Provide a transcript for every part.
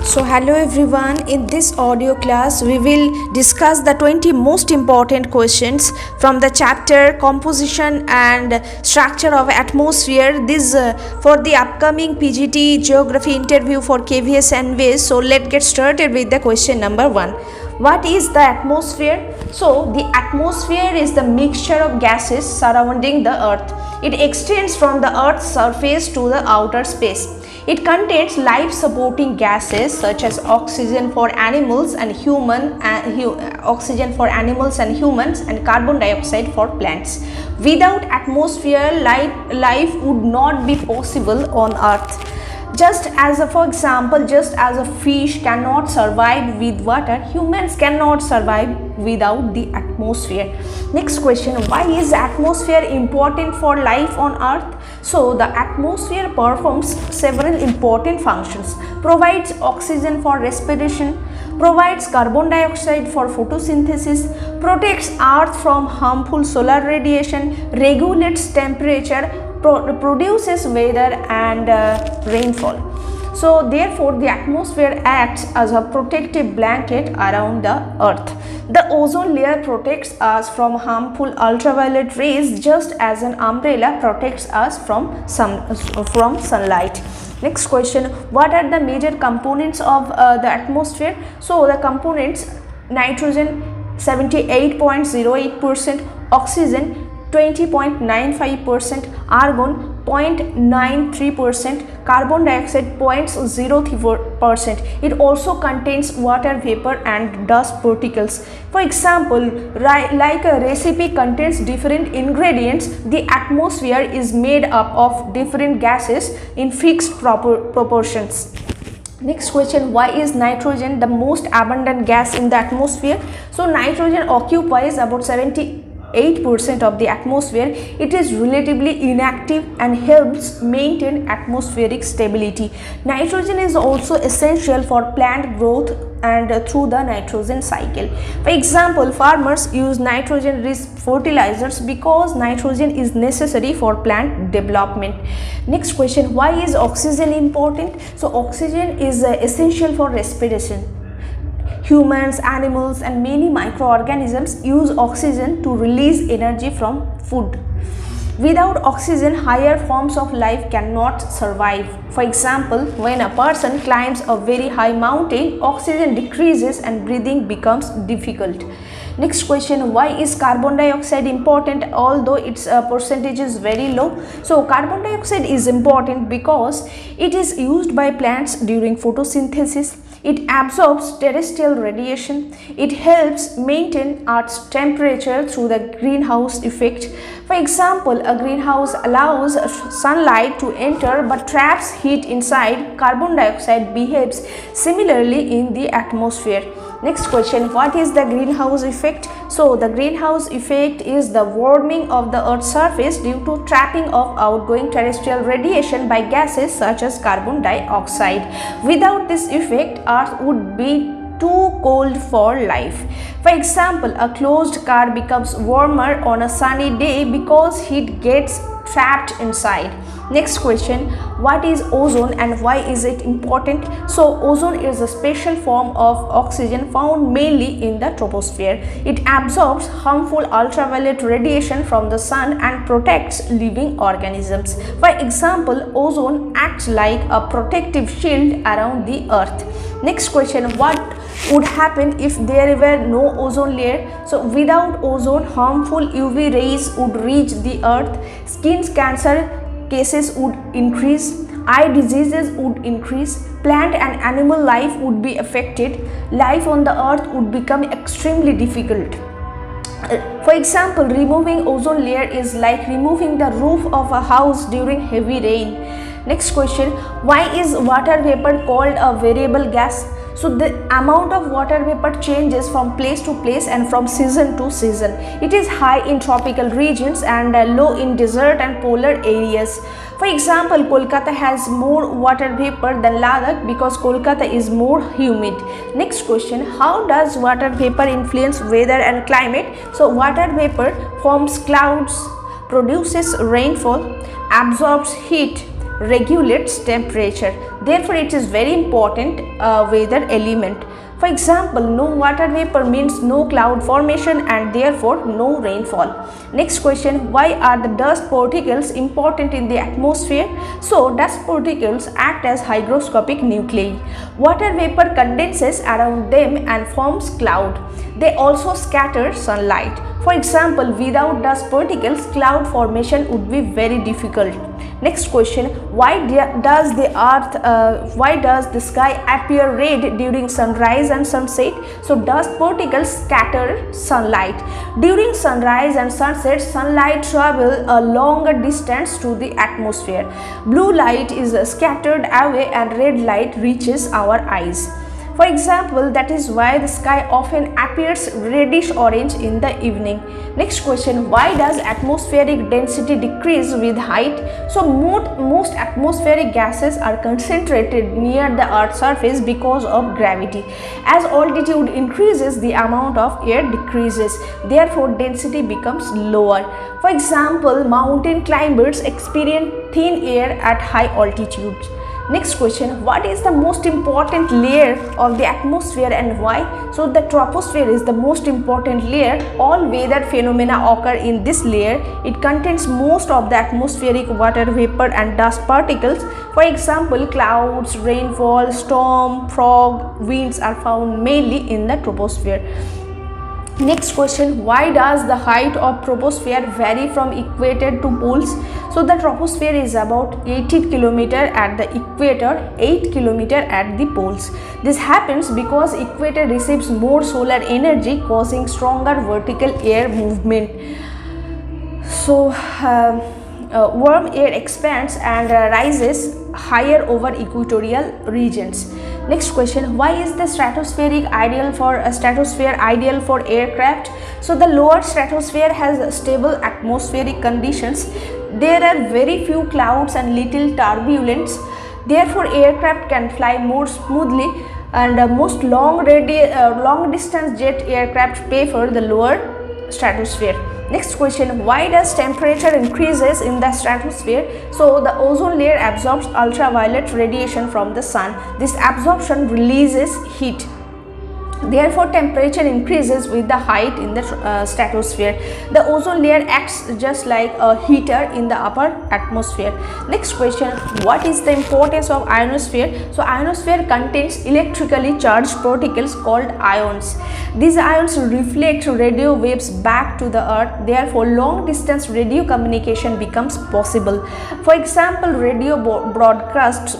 So hello everyone, in this audio class we will discuss the 20 most important questions from the chapter Composition and Structure of Atmosphere. This for the upcoming PGT Geography interview for KVS NVS. So let's get started with the question number 1. What is the atmosphere? So the atmosphere is the mixture of gases surrounding the earth. It extends from the earth's surface to the outer space. It contains life-supporting gases such as oxygen for animals and humans, and carbon dioxide for plants. Without atmosphere, life would not be possible on Earth. For example, just as a fish cannot survive with water, humans cannot survive without the atmosphere. Next question, why is atmosphere important for life on Earth? So the atmosphere performs several important functions: provides oxygen for respiration, provides carbon dioxide for photosynthesis, protects Earth from harmful solar radiation, regulates temperature, produces weather and rainfall. So therefore the atmosphere acts as a protective blanket around the earth. The ozone layer protects us from harmful ultraviolet rays, just as an umbrella protects us from sunlight. Next question, what are the major components of the atmosphere? So the components: nitrogen 78.08%, oxygen 20.95%, argon 0.93%, carbon dioxide 0.03%. It also contains water vapor and dust particles. For example, like a recipe contains different ingredients, the atmosphere is made up of different gases in fixed proportions. Next question, why is nitrogen the most abundant gas in the atmosphere? So nitrogen occupies about 78% of the atmosphere. It is relatively inactive and helps maintain atmospheric stability. Nitrogen is also essential for plant growth and through the nitrogen cycle. For example, farmers use nitrogen-rich fertilizers because nitrogen is necessary for plant development. Next question, why is oxygen important? So oxygen is essential for respiration. Humans, animals and many microorganisms use oxygen to release energy from food. Without oxygen, higher forms of life cannot survive. For example, when a person climbs a very high mountain, oxygen decreases and breathing becomes difficult. Next question, why is carbon dioxide important although its percentage is very low? So carbon dioxide is important because it is used by plants during photosynthesis. It absorbs terrestrial radiation. It helps maintain Earth's temperature through the greenhouse effect. For example, a greenhouse allows sunlight to enter but traps heat inside. Carbon dioxide behaves similarly in the atmosphere. Next question, what is the greenhouse effect? So the greenhouse effect is the warming of the Earth's surface due to trapping of outgoing terrestrial radiation by gases such as carbon dioxide. Without this effect, Earth would be too cold for life. For example, a closed car becomes warmer on a sunny day because heat gets trapped inside. Next question, what is ozone and why is it important? So ozone is a special form of oxygen found mainly in the troposphere. It absorbs harmful ultraviolet radiation from the sun and protects living organisms. For example, ozone acts like a protective shield around the earth. Next question, what would happen if there were no ozone layer? So without ozone, harmful UV rays would reach the earth, skin cancer cases would increase, eye diseases would increase, plant and animal life would be affected, life on the earth would become extremely difficult. For example, removing ozone layer is like removing the roof of a house during heavy rain. Next question, why is water vapor called a variable gas? So the amount of water vapor changes from place to place and from season to season. It is high in tropical regions and low in desert and polar areas. For example, Kolkata has more water vapor than Ladakh because Kolkata is more humid. Next question, how does water vapor influence weather and climate? So water vapor forms clouds, produces rainfall, absorbs heat, regulates temperature. Therefore, it is very important weather element. For example, no water vapor means no cloud formation and therefore no rainfall. Next question, why are the dust particles important in the atmosphere? So, dust particles act as hygroscopic nuclei. Water vapor condenses around them and forms cloud. They also scatter sunlight. For example, without dust particles, cloud formation would be very difficult. Next question, why does the sky appear red during sunrise and sunset? So, dust particles scatter sunlight. During sunrise and sunset, sunlight travels a longer distance to the atmosphere. Blue light is scattered away and red light reaches our eyes. For example, that is why the sky often appears reddish orange in the evening. Next question, why does atmospheric density decrease with height? So, most atmospheric gases are concentrated near the Earth's surface because of gravity. As altitude increases, the amount of air decreases. Therefore, density becomes lower. For example, mountain climbers experience thin air at high altitudes. Next question, what is the most important layer of the atmosphere and why? So, the troposphere is the most important layer. All weather phenomena occur in this layer. It contains most of the atmospheric water vapor and dust particles. For example, clouds, rainfall, storm, fog, winds are found mainly in the troposphere. Next question, why does the height of troposphere vary from equator to poles? So, the troposphere is about 80 km at the equator, 8 km at the poles. This happens because equator receives more solar energy, causing stronger vertical air movement. So, warm air expands and rises higher over equatorial regions. Next question, why is the stratosphere ideal for aircraft? So, the lower stratosphere has stable atmospheric conditions. There are very few clouds and little turbulence. Therefore, aircraft can fly more smoothly, and most long distance jet aircraft prefer the lower stratosphere. Next question, why does temperature increases in the stratosphere? So, the ozone layer absorbs ultraviolet radiation from the sun. This absorption releases heat. Therefore, temperature increases with the height in the stratosphere. The ozone layer acts just like a heater in the upper atmosphere. Next question, what is the importance of ionosphere? So, ionosphere contains electrically charged particles called ions. These ions reflect radio waves back to the earth. Therefore, long distance radio communication becomes possible. For example, radio broadcasts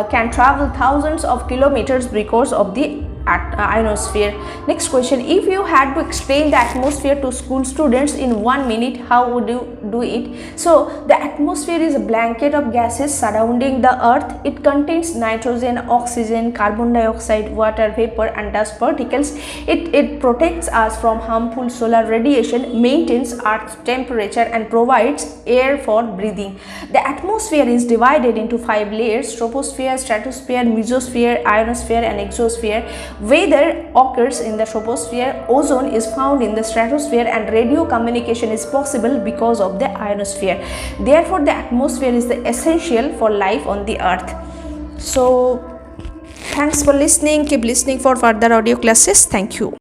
can travel thousands of kilometers because of the ionosphere. Next question, if you had to explain the atmosphere to school students in 1 minute, how would you do it? So, the atmosphere is a blanket of gases surrounding the earth. It contains nitrogen, oxygen, carbon dioxide, water vapor and dust particles. It protects us from harmful solar radiation, maintains earth's temperature and provides air for breathing. The atmosphere is divided into 5 layers: troposphere, stratosphere, mesosphere, ionosphere and exosphere. Weather occurs in the troposphere, ozone is found in the stratosphere and radio communication is possible because of the ionosphere. Therefore, the atmosphere is the essential for life on the earth. So, thanks for listening. Keep listening for further audio classes. Thank you.